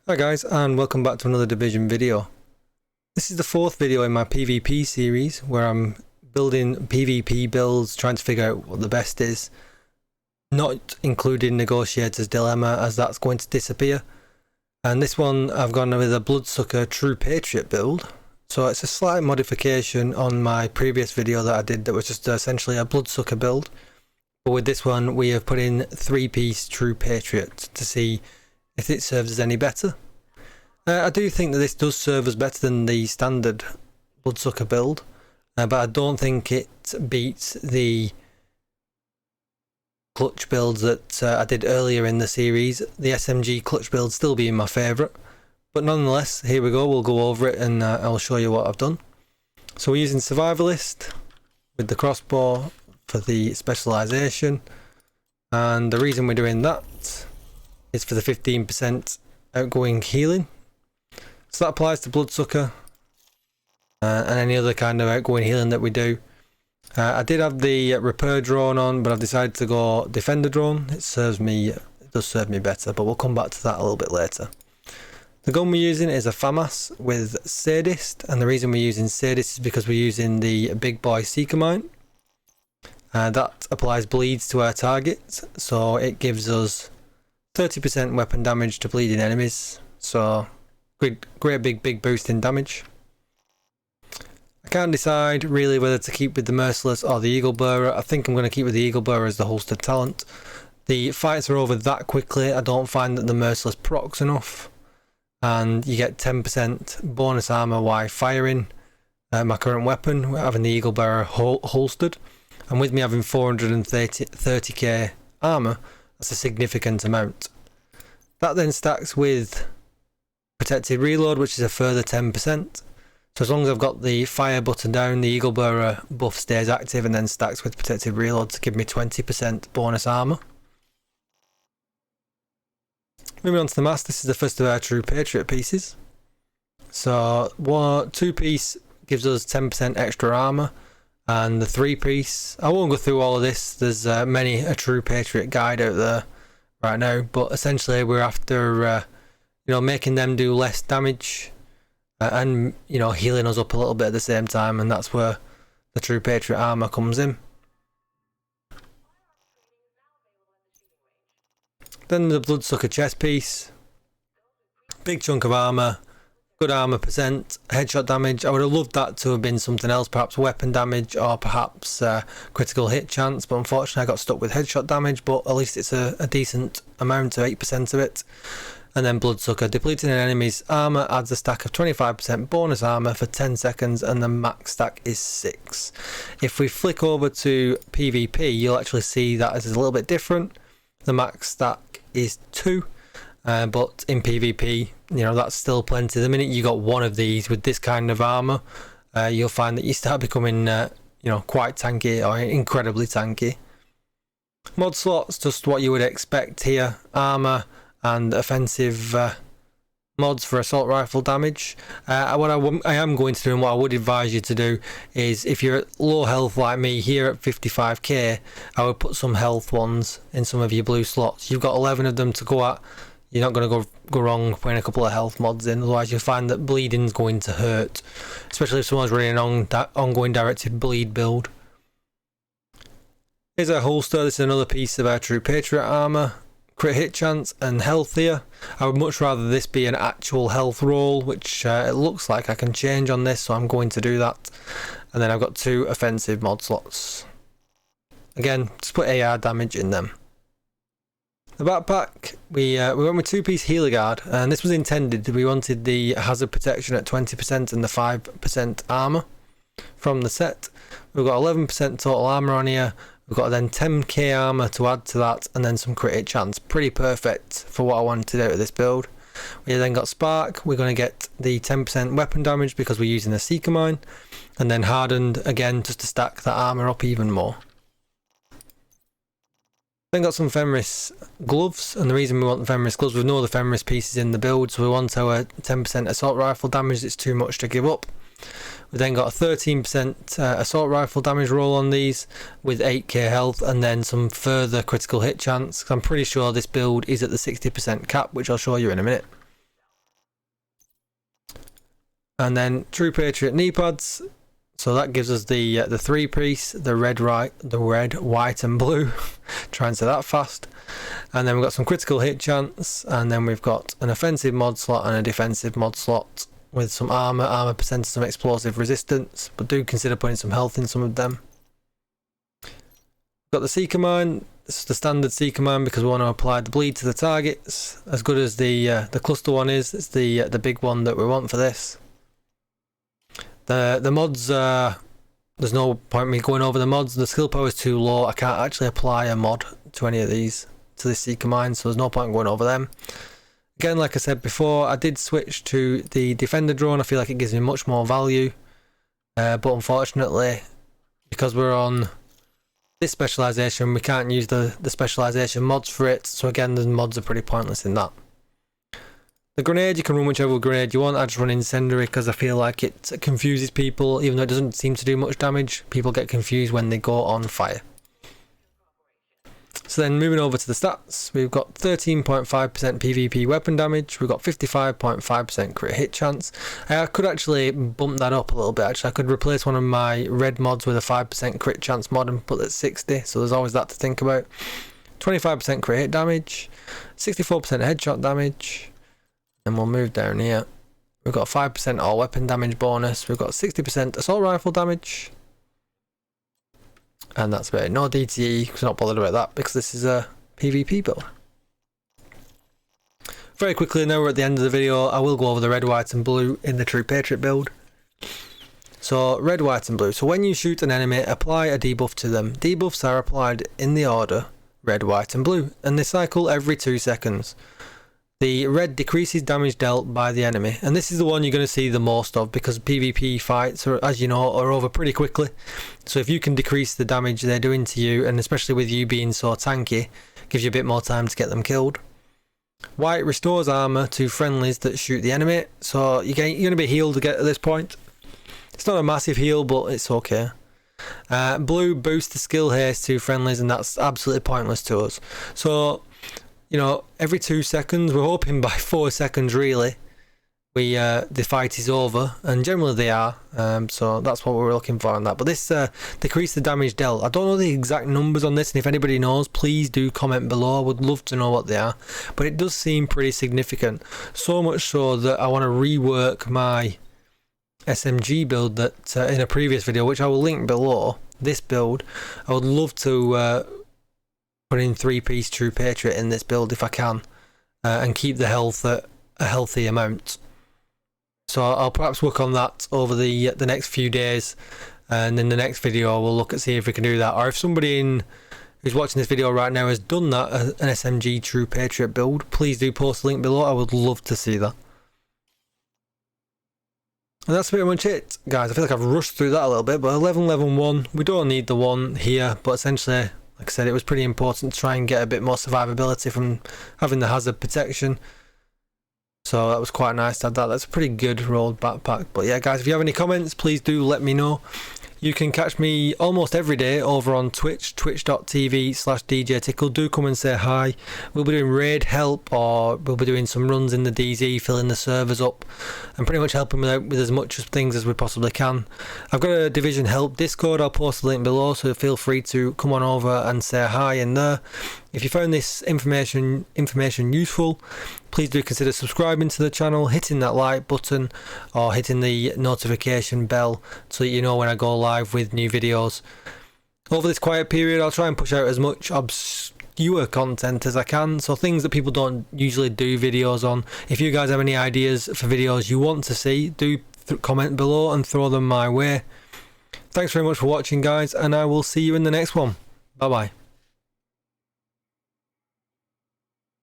Hi guys, and welcome back to another Division video. This is the fourth video in my PvP series where I'm building PvP builds, trying to figure out what the best is, not including Negotiator's Dilemma as that's going to disappear. And this one I've gone with a Bloodsucker True Patriot build. So it's a slight modification on my previous video that I did that was just essentially a Bloodsucker build. But with this one we have put in 3-piece True Patriot to see if it serves us any better. I do think that this does serve us better than the standard Bloodsucker build, but I don't think it beats the clutch builds that I did earlier in the series. The SMG clutch build still being my favourite, but nonetheless, here we go, we'll go over it and I'll show you what I've done. So we're using Survivalist with the crossbow for the specialisation, and the reason we're doing that is for the 15% outgoing healing. So that applies to Bloodsucker and any other kind of outgoing healing that we do. I did have the repair drone on, but I've decided to go defender drone. It does serve me better, but we'll come back to that a little bit later. The gun we're using is a FAMAS with Sadist, and the reason we're using Sadist is because we're using the big boy Seeker Mine. That applies bleeds to our targets, so it gives us 30% weapon damage to bleeding enemies, so great big boost in damage. I can't decide really whether to keep with the Merciless or the Eagle Bearer. I think I'm going to keep with the Eagle Bearer as the holstered talent. The fights are over that quickly. I don't find that the Merciless procs enough, and you get 10% bonus armor while firing my current weapon, having the Eagle Bearer holstered, and with me having 430k armor, that's a significant amount. That then stacks with protected reload, which is a further 10%. So as long as I've got the fire button down, the Eagle Bearer buff stays active and then stacks with protected reload to give me 20% bonus armor. Moving on to the mask, this is the first of our True Patriot pieces. So 2-piece gives us 10% extra armor, and the 3-piece, I won't go through all of this, there's many a True Patriot guide out there right now, but essentially we're after making them do less damage and healing us up a little bit at the same time, and that's where the True Patriot armor comes in. Then the Bloodsucker chest piece, big chunk of armor, good armor percent, headshot damage. I would have loved that to have been something else, perhaps weapon damage or perhaps critical hit chance, but unfortunately I got stuck with headshot damage, but at least it's a decent amount, 8% of it. And then Bloodsucker, depleting an enemy's armor adds a stack of 25% bonus armor for 10 seconds, and the max stack is 6. If we flick over to PvP, you'll actually see that it's a little bit different. The max stack is 2. But in PvP, that's still plenty. The minute you got one of these with this kind of armor, you'll find that you start becoming, quite tanky or incredibly tanky. Mod slots, just what you would expect here: armor and offensive mods for assault rifle damage. What I am going to do, and what I would advise you to do, is if you're at low health like me here at 55k, I would put some health ones in some of your blue slots. You've got 11 of them to go at. You're not going to go wrong putting a couple of health mods in, otherwise you'll find that bleeding's going to hurt, especially if someone's running an ongoing directed bleed build. Here's our holster. This is another piece of our True Patriot armor. Crit hit chance and health here. I would much rather this be an actual health roll, which it looks like I can change on this, so I'm going to do that. And then I've got 2 offensive mod slots. Again, just put AR damage in them. The backpack, we went with 2-piece healer guard, and this was intended. We wanted the hazard protection at 20% and the 5% armor from the set. We've got 11% total armor on here. We've got then 10k armor to add to that, and then some crit hit chance. Pretty perfect for what I wanted to do with this build. We then got spark. We're going to get the 10% weapon damage because we're using the Seeker Mine, and then hardened again just to stack that armor up even more. Then got some Fenris gloves, and the reason we want the Fenris gloves, we know the Fenris pieces in the build, so we want our 10% assault rifle damage. It's too much to give up. We then got a 13% assault rifle damage roll on these with 8k health, and then some further critical hit chance. I'm pretty sure this build is at the 60% cap, which I'll show you in a minute. And then True Patriot knee pads. So that gives us the 3 piece, the red, white and blue. Try and say that fast. And then we've got some critical hit chance, and then we've got an offensive mod slot and a defensive mod slot with some armor percent, some explosive resistance, but do consider putting some health in some of them. Got the Seeker Mine. This is the standard Seeker Mine because we want to apply the bleed to the targets. As good as the cluster one is, it's the big one that we want for this. The mods, there's no point me going over the mods. The skill power is too low. I can't actually apply a mod to any of these, to this Seeker Mine, so there's no point in going over them. Again, like I said before, I did switch to the Defender drone. I feel like it gives me much more value, but unfortunately, because we're on this specialisation, we can't use the specialisation mods for it, so again, the mods are pretty pointless in that. The grenade, you can run whichever grenade you want. I just run incendiary because I feel like it confuses people, even though it doesn't seem to do much damage. People get confused when they go on fire. So then moving over to the stats, we've got 13.5% PvP weapon damage, we've got 55.5% crit hit chance. I could actually bump that up a little bit. Actually, I could replace one of my red mods with a 5% crit chance mod and put it at 60, so there's always that to think about. 25% crit hit damage, 64% headshot damage, and we'll move down here. We've got 5% all weapon damage bonus, we've got 60% assault rifle damage, and that's about it. No DTE, because I'm not bothered about that because this is a PvP build. Very quickly, now we're at the end of the video, I will go over the red, white and blue in the True Patriot build. So red, white and blue. So when you shoot an enemy, apply a debuff to them. Debuffs are applied in the order red, white and blue, and they cycle every 2 seconds. The red decreases damage dealt by the enemy, and this is the one you're going to see the most of because PvP fights, as you know, are over pretty quickly. So if you can decrease the damage they're doing to you, and especially with you being so tanky, gives you a bit more time to get them killed. White restores armor to friendlies that shoot the enemy, so you're going to be healed to get at this point. It's not a massive heal, but it's okay. Blue boosts the skill haste to friendlies, and that's absolutely pointless to us. So, you know, every 2 seconds, we're hoping by 4 seconds really, the fight is over, and generally they are, so that's what we're looking for on that. But this decrease the damage dealt. I don't know the exact numbers on this, and if anybody knows, please do comment below. I would love to know what they are, but it does seem pretty significant. So much so that I want to rework my SMG build that in a previous video, which I will link below. This build, I would love to put in 3-piece True Patriot in this build if I can, and keep the health at a healthy amount. So I'll perhaps work on that over the next few days, and in the next video we'll look at see if we can do that, or if somebody who's watching this video right now has done that, an SMG True Patriot build, please do post a link below. I would love to see that. And that's pretty much it, guys. I feel like I've rushed through that a little bit, but 11-11-1, we don't need the one here, but essentially, like I said, it was pretty important to try and get a bit more survivability from having the hazard protection. So that was quite nice to have that. That's a pretty good rolled backpack. But yeah, guys, if you have any comments, please do let me know. You can catch me almost every day over on Twitch, twitch.tv/DJTICKLE. Do come and say hi. We'll be doing raid help, or we'll be doing some runs in the DZ, filling the servers up, and pretty much helping out with as much things as we possibly can. I've got a Division Help Discord. I'll post the link below, so feel free to come on over and say hi in there. If you found this information useful, please do consider subscribing to the channel, hitting that like button, or hitting the notification bell so that you know when I go live with new videos. Over this quiet period, I'll try and push out as much obscure content as I can, so things that people don't usually do videos on. If you guys have any ideas for videos you want to see, do comment below and throw them my way. Thanks very much for watching, guys, and I will see you in the next one. Bye bye.